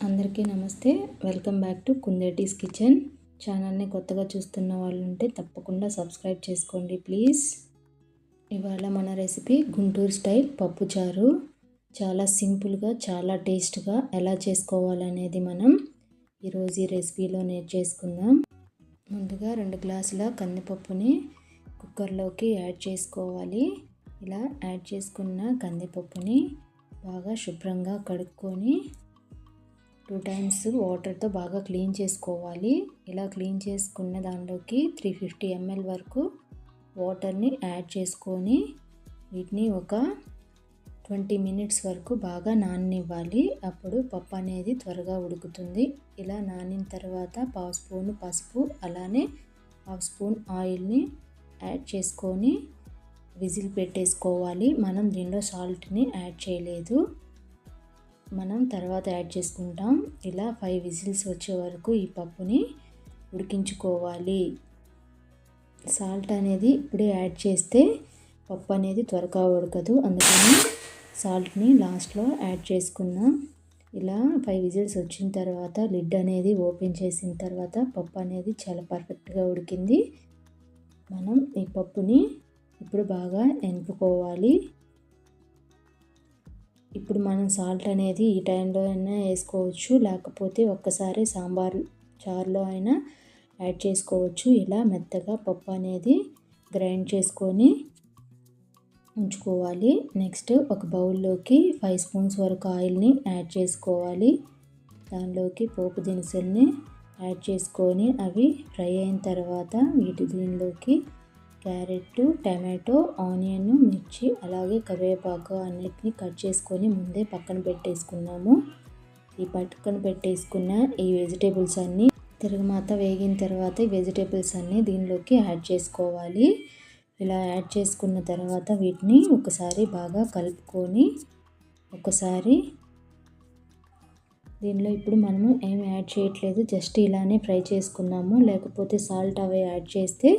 అందరికీ నమస్తే. Welcome back to Kundeti's kitchen. ఛానల్ని కొత్తగా చూస్తున్న వాళ్ళు ఉంటే తప్పకుండా సబ్స్క్రైబ్ చేసుకోండి ప్లీజ్. ఇవాళ మన రెసిపీ గుంటూరు స్టైల్ పప్పుచారు. చాలా సింపుల్గా చాలా టేస్ట్గా ఎలా చేసుకోవాలనేది మనం ఈరోజు ఈ రెసిపీలో నేర్చేసుకుందాం. ముందుగా 2 గ్లాసుల కందిపప్పుని కుక్కర్లోకి యాడ్ చేసుకోవాలి. ఇలా యాడ్ చేసుకున్న కందిపప్పుని బాగా శుభ్రంగా కడుక్కొని 2 టైమ్స్ వాటర్తో బాగా క్లీన్ చేసుకోవాలి. ఇలా క్లీన్ చేసుకున్న దానిలోకి 350 ml వరకు వాటర్ని యాడ్ చేసుకొని వీటిని ఒక 20 మినిట్స్ వరకు బాగా నాననివ్వాలి. అప్పుడు పప్పు అనేది త్వరగా ఉడుకుతుంది. ఇలా నానిన తర్వాత 1/2 స్పూన్ పసుపు అలానే 1/2 స్పూన్ ఆయిల్ని యాడ్ చేసుకొని విజిల్ పెట్టేసుకోవాలి. మనం దీనిలో సాల్ట్ని యాడ్ చేయలేదు, మనం తర్వాత యాడ్ చేసుకుంటాం. ఇలా 5 విజిల్స్ వచ్చే వరకు ఈ పప్పుని ఉడికించుకోవాలి. సాల్ట్ అనేది ఇప్పుడే యాడ్ చేస్తే పప్పు అనేది త్వరగా ఉడకదు, అందుకని సాల్ట్ని లాస్ట్లో యాడ్ చేసుకుందాం. ఇలా 5 విజిల్స్ వచ్చిన తర్వాత లిడ్ అనేది ఓపెన్ చేసిన తర్వాత పప్పు అనేది చాలా పర్ఫెక్ట్గా ఉడికింది. మనం ఈ పప్పుని ఇప్పుడు బాగా ఎనుపుకోవాలి. ఇప్పుడు మనం సాల్ట్ అనేది ఈ టైంలో అయినా వేసుకోవచ్చు, లేకపోతే ఒక్కసారి సాంబార్ చారులో అయినా యాడ్ చేసుకోవచ్చు. ఇలా మెత్తగా పప్పు అనేది గ్రైండ్ చేసుకొని ఉంచుకోవాలి. నెక్స్ట్ ఒక బౌల్లోకి 5 స్పూన్స్ వరకు ఆయిల్ని యాడ్ చేసుకోవాలి. దానిలోకి పోపు దినుసుల్ని యాడ్ చేసుకొని అవి ఫ్రై అయిన తర్వాత దీనిలోకి క్యారెట్, టమాటో, ఆనియన్, మిర్చి అలాగే కరివేపాకు అన్నిటిని కట్ చేసుకొని ముందే పక్కన పెట్టేసుకున్నాము. ఈ పక్కన పెట్టేసుకున్న ఈ వెజిటేబుల్స్ అన్నీ తిరగమాత వేగిన తర్వాత ఈ వెజిటేబుల్స్ అన్నీ దీనిలోకి యాడ్ చేసుకోవాలి. ఇలా యాడ్ చేసుకున్న తర్వాత వీటిని ఒకసారి బాగా కలుపుకొని ఒకసారి దీనిలో ఇప్పుడు మనము ఏమి యాడ్ చేయట్లేదు, జస్ట్ ఇలానే ఫ్రై చేసుకున్నాము. లేకపోతే సాల్ట్ అవి యాడ్ చేస్తే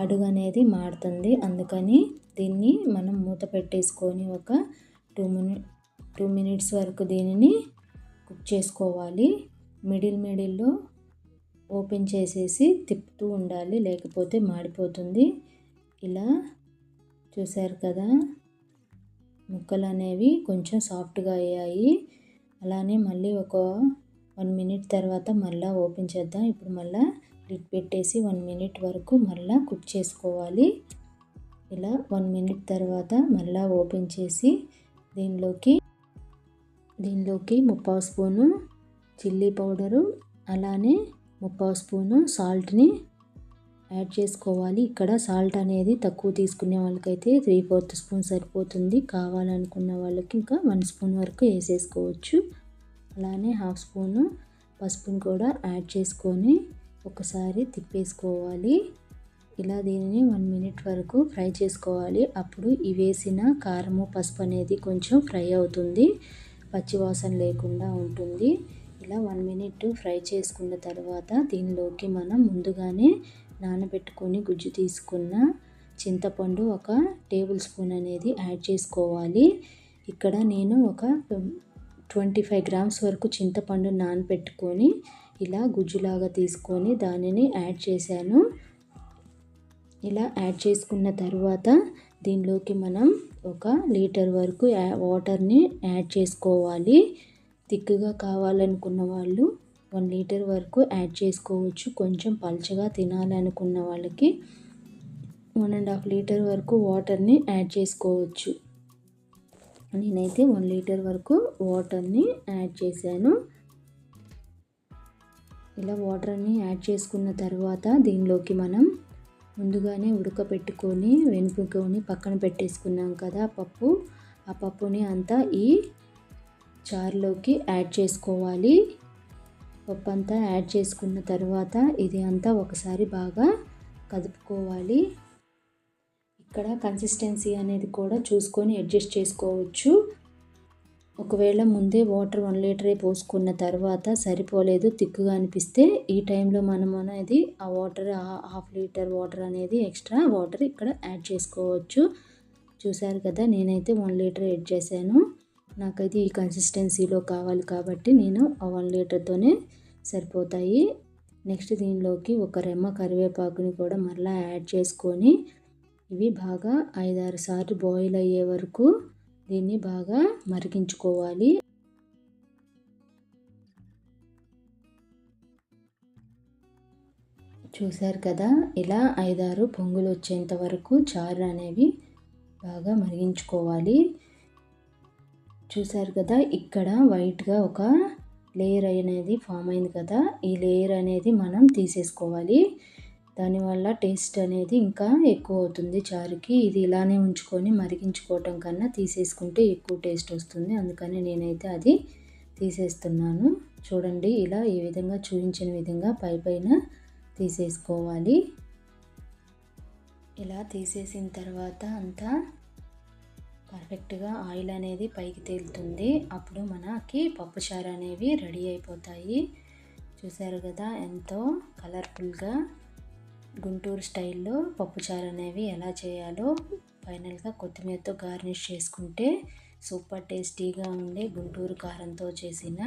అడుగు అనేది మాడుతుంది, అందుకని దీన్ని మనం మూత పెట్టేసుకొని ఒక 2 మినిట్స్ వరకు దీనిని కుక్ చేసుకోవాలి. మిడిల్లో ఓపెన్ చేసేసి తిప్పుతూ ఉండాలి, లేకపోతే మాడిపోతుంది. ఇలా చూసారు కదా, ముక్కలు అనేవి కొంచెం సాఫ్ట్గా అయ్యాయి. అలానే మళ్ళీ ఒక 1 మినిట్ తర్వాత మళ్ళీ ఓపెన్ చేద్దాం. ఇప్పుడు మళ్ళీ లిడ్ పెట్టేసి 1 మినిట్ వరకు మళ్ళీ కుక్ చేసుకోవాలి. ఇలా 1 మినిట్ తర్వాత మళ్ళీ ఓపెన్ చేసి దీనిలోకి 3/4 స్పూను చిల్లీ పౌడరు అలానే 3/4 స్పూను సాల్ట్ని యాడ్ చేసుకోవాలి. ఇక్కడ సాల్ట్ అనేది తక్కువ తీసుకునే వాళ్ళకైతే 3/4 స్పూన్ సరిపోతుంది. కావాలనుకున్న వాళ్ళకి ఇంకా 1 స్పూన్ వరకు వేసేసుకోవచ్చు. అలానే 1/2 స్పూను పసుపుని కూడా యాడ్ చేసుకొని ఒకసారి తిప్పేసుకోవాలి. ఇలా దీనిని 1 మినిట్ వరకు ఫ్రై చేసుకోవాలి. అప్పుడు ఈ వేసిన కారము పసుపు అనేది కొంచెం ఫ్రై అవుతుంది, పచ్చివాసన లేకుండా ఉంటుంది. ఇలా 1 మినిట్ ఫ్రై చేసుకున్న తర్వాత దీనిలోకి మనం ముందుగానే నానబెట్టుకొని గుజ్జు తీసుకున్న చింతపండు 1 టేబుల్ స్పూన్ అనేది యాడ్ చేసుకోవాలి. ఇక్కడ నేను ఒక 25 గ్రామ్స్ వరకు చింతపండు నానబెట్టుకొని ఇలా గుజ్జులాగా తీసుకొని దానిని యాడ్ చేశాను. ఇలా యాడ్ చేసుకున్న తర్వాత దీనిలోకి మనం 1 లీటర్ వరకు వాటర్ని యాడ్ చేసుకోవాలి. థిక్గా కావాలనుకున్న వాళ్ళు 1 లీటర్ వరకు యాడ్ చేసుకోవచ్చు. కొంచెం పల్చగా తినాలనుకున్న వాళ్ళకి 1.5 లీటర్ వరకు వాటర్ని యాడ్ చేసుకోవచ్చు. నేనైతే 1 లీటర్ వరకు వాటర్ని యాడ్ చేశాను. ఇలా వాటర్ని యాడ్ చేసుకున్న తర్వాత దీనిలోకి మనం ముందుగానే ఉడకపెట్టుకొని వెనుపుకొని పక్కన పెట్టేసుకున్నాం కదా పప్పు, ఆ పప్పుని అంతా ఈ చారులోకి యాడ్ చేసుకోవాలి. పప్పు అంతా యాడ్ చేసుకున్న తర్వాత ఇది అంతా ఒకసారి బాగా కదుపుకోవాలి. ఇక్కడ కన్సిస్టెన్సీ అనేది కూడా చూసుకొని అడ్జస్ట్ చేసుకోవచ్చు. ఒకవేళ ముందే వాటర్ 1 లీటరే పోసుకున్న తర్వాత సరిపోలేదు, థిక్గా అనిపిస్తే ఈ టైంలో మనం అనేది ఆ వాటర్ 1/2 లీటర్ వాటర్ అనేది ఎక్స్ట్రా వాటర్ ఇక్కడ యాడ్ చేసుకోవచ్చు. చూసారు కదా, నేనైతే 1 లీటర్ యాడ్ చేశాను. నాకైతే ఈ కన్సిస్టెన్సీలో కావాలి కాబట్టి నేను 1 లీటర్తోనే సరిపోతాయి. నెక్స్ట్ దీనిలోకి ఒక రెమ్మ కరివేపాకుని కూడా మరలా యాడ్ చేసుకొని ఇవి బాగా 5-6 సార్లు బాయిల్ అయ్యే వరకు దీన్ని బాగా మరిగించుకోవాలి. చూశారు కదా, ఇలా 5-6 పొంగులు వచ్చేంత వరకు చారు అనేవి బాగా మరిగించుకోవాలి. చూశారు కదా, ఇక్కడ వైట్గా ఒక లేయర్ అనేది ఫామ్ అయింది కదా, ఈ లేయర్ అనేది మనం తీసేసుకోవాలి. దానివల్ల టేస్ట్ అనేది ఇంకా ఎక్కువ అవుతుంది చారుకి. ఇది ఇలానే ఉంచుకొని మరిగించుకోవటం కన్నా తీసేసుకుంటే ఎక్కువ టేస్ట్ వస్తుంది. అందుకని నేనైతే అది తీసేస్తున్నాను. చూడండి, ఇలా ఈ విధంగా చూపించిన విధంగా పైన తీసేసుకోవాలి. ఇలా తీసేసిన తర్వాత అంతా పర్ఫెక్ట్గా ఆయిల్ అనేది పైకి తేలుతుంది. అప్పుడు మనకి పప్పుచారు అనేవి రెడీ అయిపోతాయి. చూసారు కదా, ఎంతో కలర్ఫుల్గా గుంటూరు స్టైల్లో పప్పుచారు అనేవి ఎలా చేయాలో ఫైనల్గా కొత్తిమీరతో గార్నిష్ చేసుకుంటే సూపర్ టేస్టీగా ఉండే గుంటూరు కారంతో చేసిన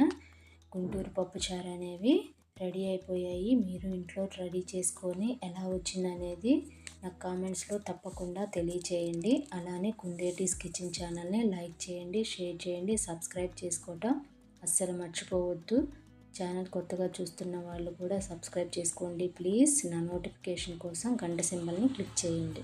గుంటూరు పప్పుచారు అనేవి రెడీ అయిపోయాయి. మీరు ఇంట్లో రెడీ చేసుకొని ఎలా వచ్చిందనేది నాకు కామెంట్స్లో తప్పకుండా తెలియచేయండి. అలానే కుందేటీస్ కిచెన్ ఛానల్ని లైక్ చేయండి, షేర్ చేయండి, సబ్స్క్రైబ్ చేసుకోవటం అస్సలు మర్చిపోవద్దు. ఛానల్ కొత్తగా చూస్తున్న వాళ్ళు కూడా సబ్స్క్రైబ్ చేసుకోండి ప్లీజ్. నా నోటిఫికేషన్ కోసం గంట సింబల్ని క్లిక్ చేయండి.